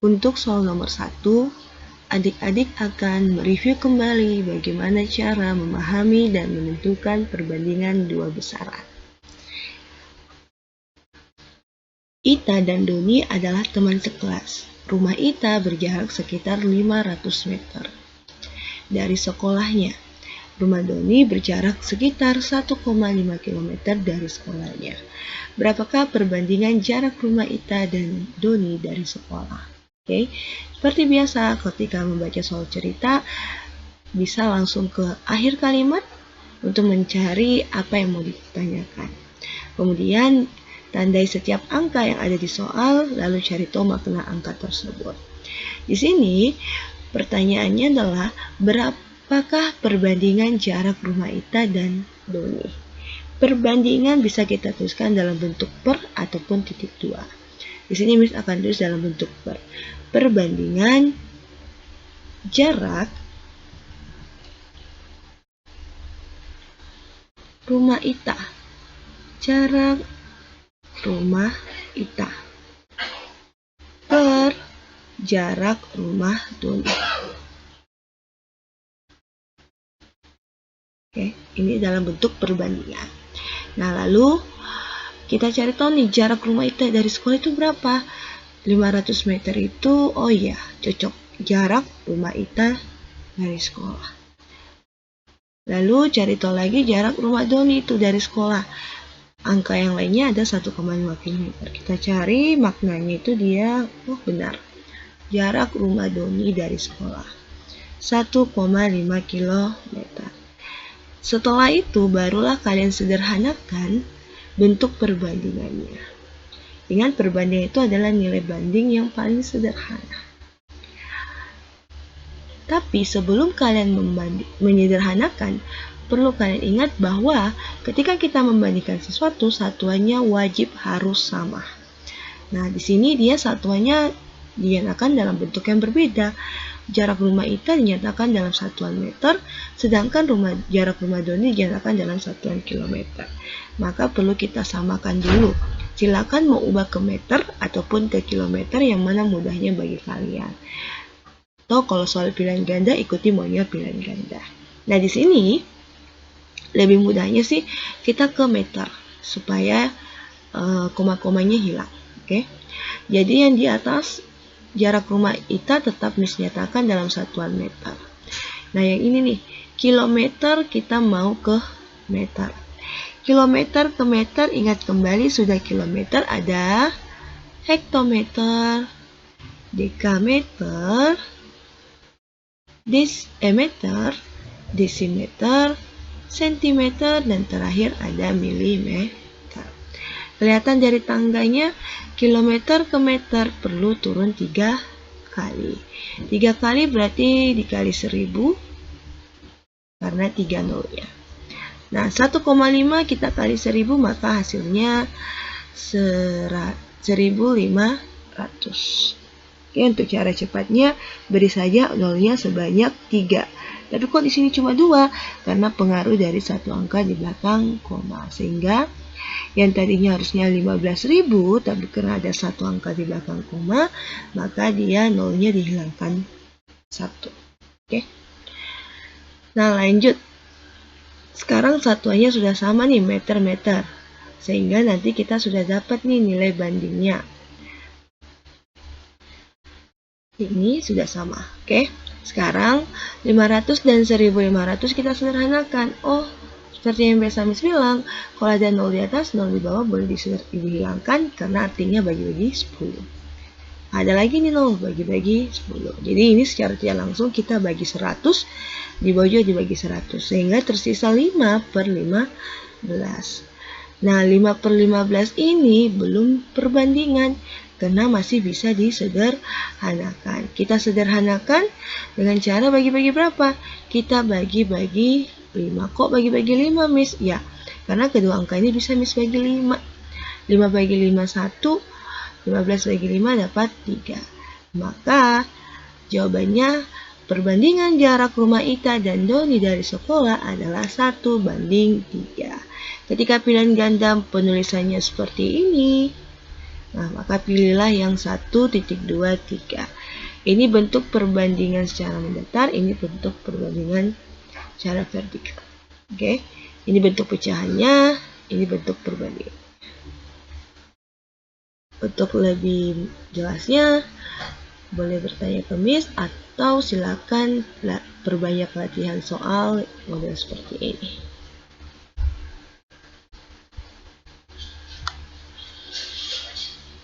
Untuk soal nomor 1, adik-adik akan mereview kembali bagaimana cara memahami dan menentukan perbandingan dua besaran. Ita dan Doni adalah teman sekelas. Rumah Ita berjarak sekitar 500 meter dari sekolahnya. Rumah Doni berjarak sekitar 1,5 km dari sekolahnya. Berapakah perbandingan jarak rumah Ita dan Doni dari sekolah? Oke, seperti biasa ketika membaca soal cerita, bisa langsung ke akhir kalimat untuk mencari apa yang mau ditanyakan. Kemudian, tandai setiap angka yang ada di soal, lalu cari tahu makna angka tersebut. Di sini, pertanyaannya adalah berapakah perbandingan jarak rumah Ita dan Doni? Perbandingan bisa kita tuliskan dalam bentuk per ataupun titik dua. Di sini Miss akan tulis dalam bentuk per. Perbandingan jarak rumah Ita. Jarak rumah Ita per jarak rumah Doni. Oke, ini dalam bentuk perbandingan. Nah, lalu kita cari tahu nih jarak rumah Ita dari sekolah itu berapa? 500 meter itu, oh iya, cocok jarak rumah Ita dari sekolah. Lalu cari tahu lagi jarak rumah Doni itu dari sekolah. Angka yang lainnya ada 1,5 km. Kita cari maknanya itu dia, oh benar. Jarak rumah Doni dari sekolah 1,5 km. Setelah itu barulah kalian sederhanakan bentuk perbandingannya. Ingat, perbandingan itu adalah nilai banding yang paling sederhana. Tapi sebelum kalian menyederhanakan, perlu kalian ingat bahwa ketika kita membandingkan sesuatu, satuannya wajib harus sama. Nah, di sini dia satuannya dinyatakan dalam bentuk yang berbeda. Jarak rumah Ita dinyatakan dalam satuan meter, sedangkan jarak rumah Doni dinyatakan dalam satuan kilometer. Maka perlu kita samakan dulu. Silakan mau ubah ke meter ataupun ke kilometer, yang mana mudahnya bagi kalian. Atau kalau soal pilihan ganda, ikuti maunya pilihan ganda. Nah, di sini lebih mudahnya sih kita ke meter supaya koma-komanya hilang. Oke. Jadi yang di atas jarak rumah Ita tetap dinyatakan dalam satuan meter. Nah, yang ini nih, kilometer kita mau ke meter. Kilometer ke meter, ingat kembali sudah kilometer ada hektometer, dekameter, meter, desimeter, sentimeter, dan terakhir ada milimeter. Kelihatan dari tangganya, kilometer ke meter perlu turun 3 kali. 3 kali berarti dikali 1000, karena 3 nolnya. Nah, 1,5 kita kali 1000, maka hasilnya 1500. Oke, untuk cara cepatnya, beri saja nolnya sebanyak 3. Tapi kok di sini cuma 2? Karena pengaruh dari satu angka di belakang koma. Sehingga yang tadinya harusnya 15.000, tapi karena ada satu angka di belakang koma, maka dia nolnya dihilangkan 1. Oke. Nah, lanjut. Sekarang satuannya sudah sama nih, meter-meter. Sehingga nanti kita sudah dapat nih nilai bandingnya. Ini sudah sama. Oke. Sekarang 500 dan 1500 kita sederhanakan. Oh, seperti yang biasa Miss bilang, kalau ada 0 di atas, 0 di bawah boleh dihilangkan karena artinya bagi-bagi 10. Ada lagi nih 0, bagi-bagi 10. Jadi ini secara tidak langsung kita bagi 100, di bawah juga dibagi 100. Sehingga tersisa 5/15. Nah, 5/15 ini belum perbandingan karena masih bisa disederhanakan. Kita sederhanakan dengan cara bagi-bagi berapa? Kita bagi-bagi 5. Kok bagi-bagi 5, Miss? Ya, karena kedua angka ini bisa Miss bagi 5. 5 bagi 5, 1. 15 bagi 5 dapat 3. Maka jawabannya perbandingan jarak rumah Ita dan Doni dari sekolah adalah 1/3. Ketika pilihan ganda penulisannya seperti ini, Nah, maka pilihlah yang 1.23. Ini bentuk perbandingan secara mendatar, ini bentuk perbandingan secara vertikal. Oke, ini bentuk pecahannya, ini bentuk perbandingan. Untuk lebih jelasnya, boleh bertanya ke Miss atau silakan perbanyak latihan soal model seperti ini.